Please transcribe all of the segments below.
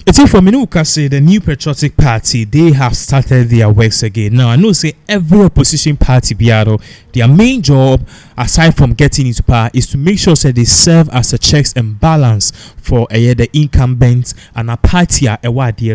It's for Menuka say the New Patriotic Party, they have started their works again. Now I know say every opposition party biaro, their main job aside from getting into power is to make sure that they serve as a checks and balance for the incumbents and a party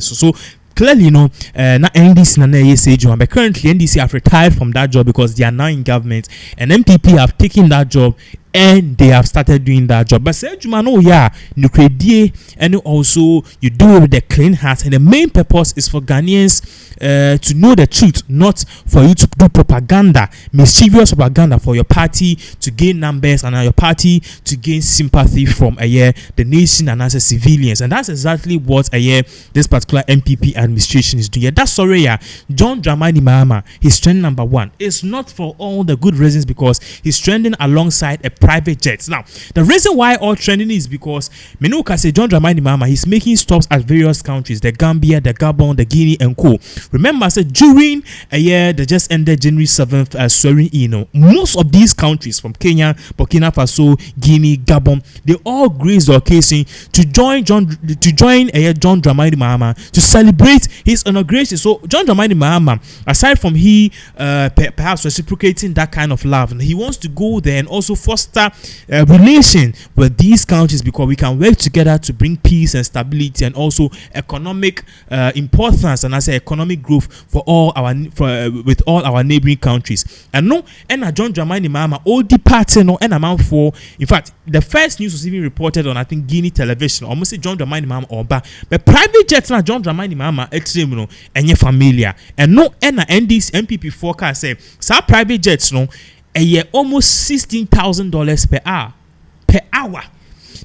so clearly, not NDC na job, but currently NDC have retired from that job because they are now in government, and MPP have taken that job and they have started doing that job. But say you create and also you do it with a clean heart, and the main purpose is for Ghanaians to know the truth, not for you to do propaganda, mischievous propaganda for your party to gain numbers and your party to gain sympathy from the nation and as a civilians. And that's exactly what this particular MPP administration is doing. That's sorry, John Dramani Mahama, he's trending number one. It's not for all the good reasons because he's trending alongside a private jet. Now, the reason why all trending is because Menuka say John Dramani Mahama, he's making stops at various countries, the Gambia, the Gabon, the Guinea, and co. Remember, I said during a year that just ended January 7th, swearing in, most of these countries from Kenya, Burkina Faso, Guinea, Gabon, they all graced the occasion to join John Dramani Mahama to celebrate his inauguration. So John Dramani Mahama, aside from perhaps reciprocating that kind of love, he wants to go there and also foster relation with these countries because we can work together to bring peace and stability and also economic importance and as a economic growth for all our with all our neighboring countries. And no, and John Dramani Mahama all the party no and amount for. In fact, the first news was even reported on I think Guinea television. Almost say John Dramani Mahama Oba, but private jets na John Dramani Mahama extreme no enye familiar. And no, and NDC MPP forecast say sa private jets no almost $16,000 per hour.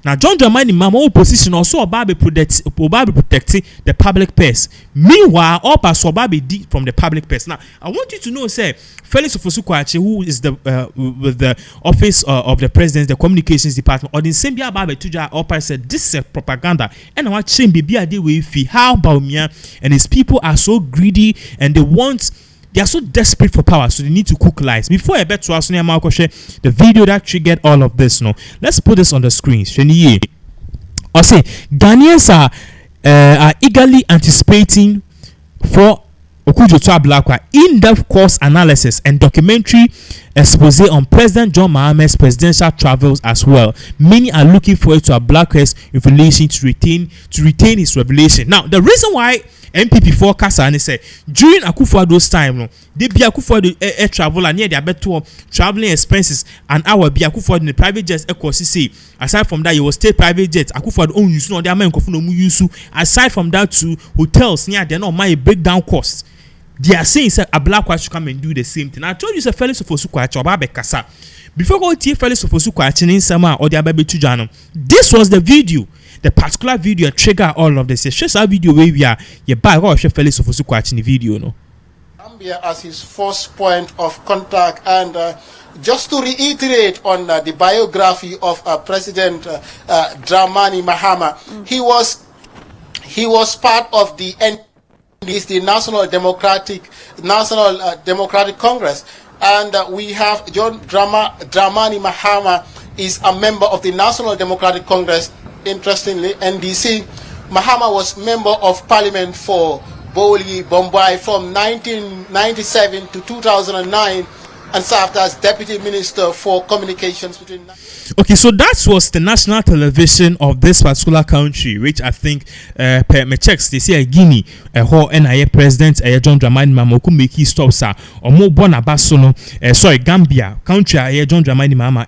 Now John Dramani Mahama opposition also about protecting the public purse. Meanwhile, all pass did from the public purse. Now I want you to know, say Felix Ofosu-Kwakye, who is the with the office of the president, the communications department, or the same year Babe Tuja Opa said this is propaganda. And I want change be a way how about me and his people are so greedy and they are so desperate for power, so they need to cook lies. Before I bet to ask the video that triggered all of this, let's put this on the screen. Or say Ghanaians are eagerly anticipating for Okujo Blackwa in-depth course analysis and documentary expose on President John Mahama's presidential travels as well. Many are looking forward to a Blackwell's revelation to retain his revelation. Now, the reason why MPP forecast and say during Akufo-Addo's time, they be Akufo-Addo air travel and near their better traveling expenses and our be Akufo-Addo in the private jets. Aside from that, you will stay private jets. Akufo-Addo own use no their men no use. Aside from that, to hotels near they're not my breakdown costs. They are saying a black one should come and do the same thing. I told you, Felix Ofosu-Kwakye or Kasa. Before go to Felix Ofosu-Kwakye in Sama or the Ababe Tujano, this was the video. The particular video trigger all of this. It's just a video where we are buy or Felix Ofosu-Kwakye in the video, no. Gambia as his first point of contact, and just to reiterate on the biography of President Dramani Mahama, he was part of the National Democratic Congress, and we have John Dramani Mahama is a member of the National Democratic Congress. Interestingly, NDC. Mahama was member of Parliament for Boli Bombay from 1997 to 2009 and served as Deputy Minister for Communications between. Okay, so that was the national television of this particular country, which I think per me checks they say Guinea, and President John Dramani Mahama could make his stops or more Bonabasono, Gambia country John Dramani Mahama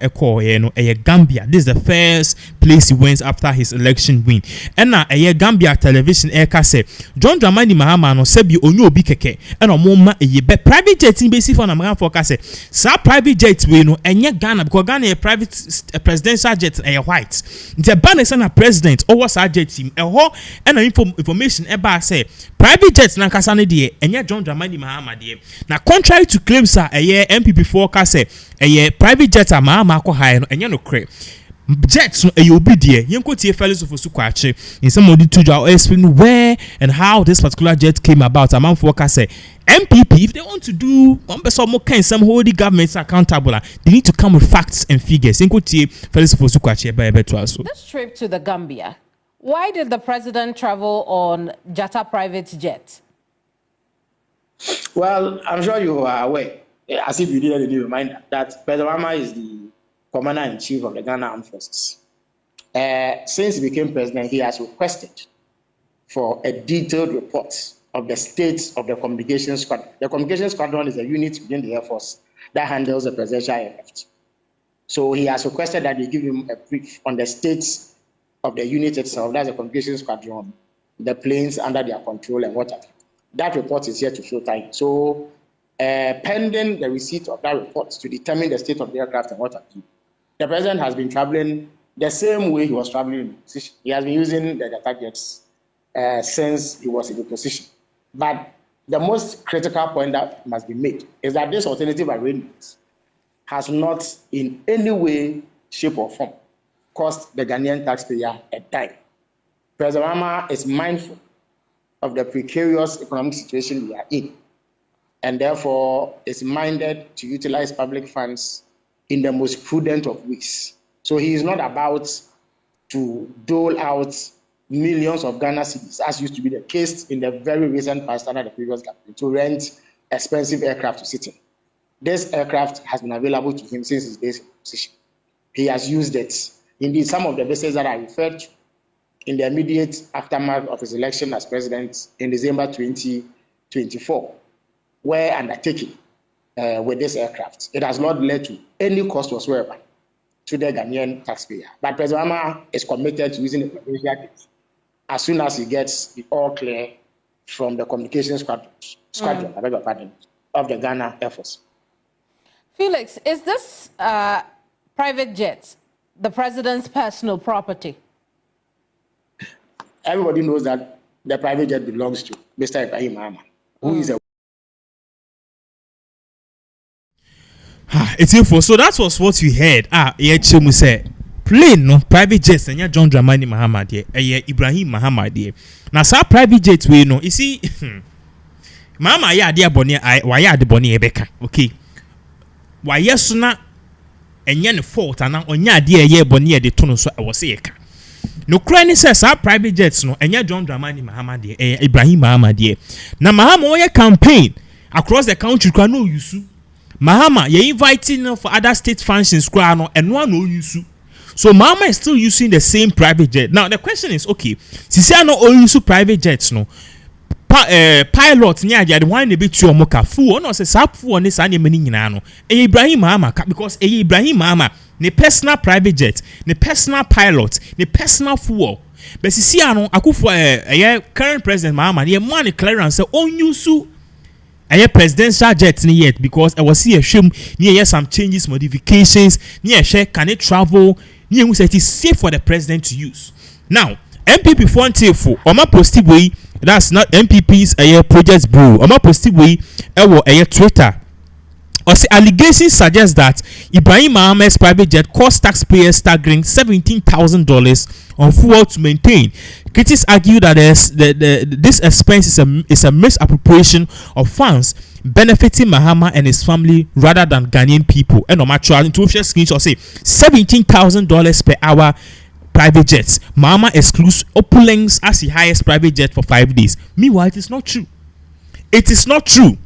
Gambia. This is the first place he went after his election win. And now Gambia television say John Dramani Mahama no sebi onyo obi keke and more private jet in basic for American forecast. Sa private jet we no enye Ghana because Ghana a private a presidential jet white. The banner na president or was jet team and information about say private jets na kasa ne de enye John Dramani Mahama de. Na contrary to claims MPP forecast say private jet Mahama ko high no enye no kre. Jets no obi de yenko tie Felix Ofosu-Kwakye in some of the two explain where and how this particular jet came about. A man forecast say MPP, if they want to do one person more kind, some hold the governments accountable, they need to come with facts and figures. This trip to the Gambia Why did the president travel on Jata private jet? Well, I'm sure you are aware, as if you didn't need a reminder, that President Mahama is the commander-in-chief of the Ghana Armed Forces. Since he became president, he has requested for a detailed report of the state of the communications squadron. The communications squadron is a unit within the Air Force that handles the presidential aircraft. So he has requested that they give him a brief on the state of the unit itself, that's the communications squadron, the planes under their control and what have you. That report is yet to show time. So pending the receipt of that report to determine the state of the aircraft and what have you, the president has been traveling the same way he was traveling in opposition. He has been using the data jets since he was in the position. But the most critical point that must be made is that this alternative arrangement has not in any way, shape, or form cost the Ghanaian taxpayer a dime. President Mahama is mindful of the precarious economic situation we are in, and therefore is minded to utilize public funds in the most prudent of ways. So he is not about to dole out millions of Ghana cedis, as used to be the case in the very recent past under the previous government, to rent expensive aircraft to sit in. This aircraft has been available to him since his days in position. He has used it. Indeed, some of the visits that I referred to in the immediate aftermath of his election as president in December 2024 were undertaken with this aircraft. It has not led to any cost whatsoever to the Ghanaian taxpayer. But President Mahama is committed to using the presidential jet as soon as he gets the all clear from the communications squadron, I beg your pardon, of the Ghana Air Force. Felix, is this private jet the president's personal property? Everybody knows that the private jet belongs to Mr. Ibrahim Mahama, who is a It's info. So that was what we heard. Yeah, Chimu said plane no private jets and yeah John Dramani Mahama there. Yeah, Ibrahim Mahama there. Now, sa private jets we know. You see, Mahama ya dia boni why ya de boni ebeka. Okay. Why yes na enye ne fault ana onya de ye boni e de to no so e wo se yeka. No cranny says our private jets no enye John Dramani Mahama there. Ibrahim Mahama there. Na Mahama oye campaign across the country kwa no yusu. Mahama, you're inviting for other state functions, and one no use. So Mahama is still using the same private jet. Now the question is, okay, since I know all use private jets, no pilot near the one a bit to moka full, no says up for this animating no. Ibrahim Mahama, because Ibrahim Mahama, the personal private jet, the personal pilot, the personal fuel. But see, I know a current president Mahama, the money clearance, on use. I presidential jet ni yet because I was see a shame near some changes, modifications, near share can it travel, near who said it is safe for the president to use. Now, MPP for Oma posted way, that's not MPP's project bureau. Oma posted way, a Twitter. Or say allegations suggest that Ibrahim Mahama's private jet cost taxpayers staggering $17,000 on fuel to maintain. Critics argue that this expense is a misappropriation of funds benefiting Mahama and his family rather than Ghanaian people. And on actual intuition screenshot say $17,000 per hour private jets. Mahama excludes opulence as the highest private jet for 5 days. Meanwhile, it is not true. It is not true.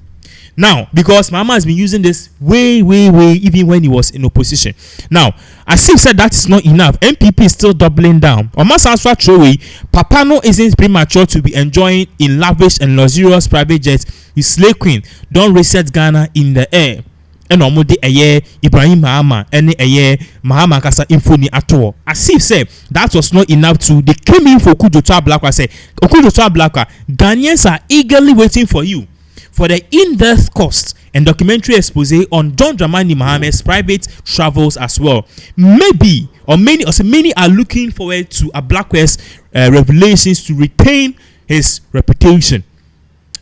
Now, because Mahama has been using this way, even when he was in opposition. Now, as Steve said, that is not enough. MPP is still doubling down. Omasanswa Trowe, Papano isn't premature to be enjoying in lavish and luxurious private jets. His slave queen don't reset Ghana in the air. And almost a year, Ibrahim Mahama, and a year, Mahama Kasa Infoni at all. As Steve said, that was not enough to. They came in for Okudzoto Ablakwa. Say, Okudzoto Ablakwa, Ghanaians are eagerly waiting for you for the in-depth cost and documentary expose on John Dramani Mahama's private travels as well. Maybe, or many are looking forward to Ablakwa's revelations to retain his reputation.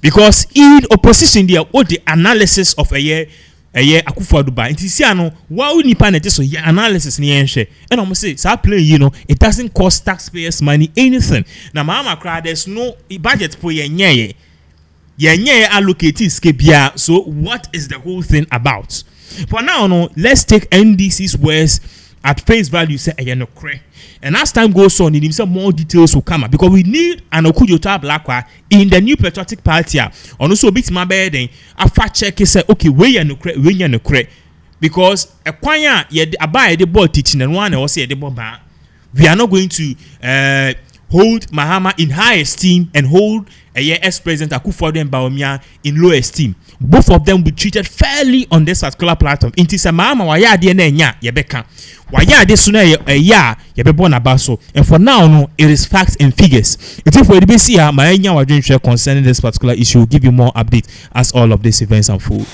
Because in opposition, there all the analysis of a year Akufo-Addo. It is here why we need so analysis and I'm say play, it doesn't cost taxpayers money anything. Now Mahama cry there's no budget for allocated skebia. So what is the whole thing about? For now, let's take NDC's words at face value say no cray. And as time goes on, some more details will come up because we need an Okudjota Blakwa in the new patriotic party. And also bit my bed a fact check say okay, we no cray because a choir abide the board teaching and one or say the bomb. We are not going to hold Mahama in high esteem and hold ex-president Akufo-Addo and Bawumia in low esteem. Both of them will be treated fairly on this particular platform. Inti sa Mahama waya ade na nya yebeka. Waya ade so na ya yebebo na baso. And for now no, it is facts and figures. If we be see ma nya wadwen share concerning this particular issue, we'll give you more update as all of these events unfold.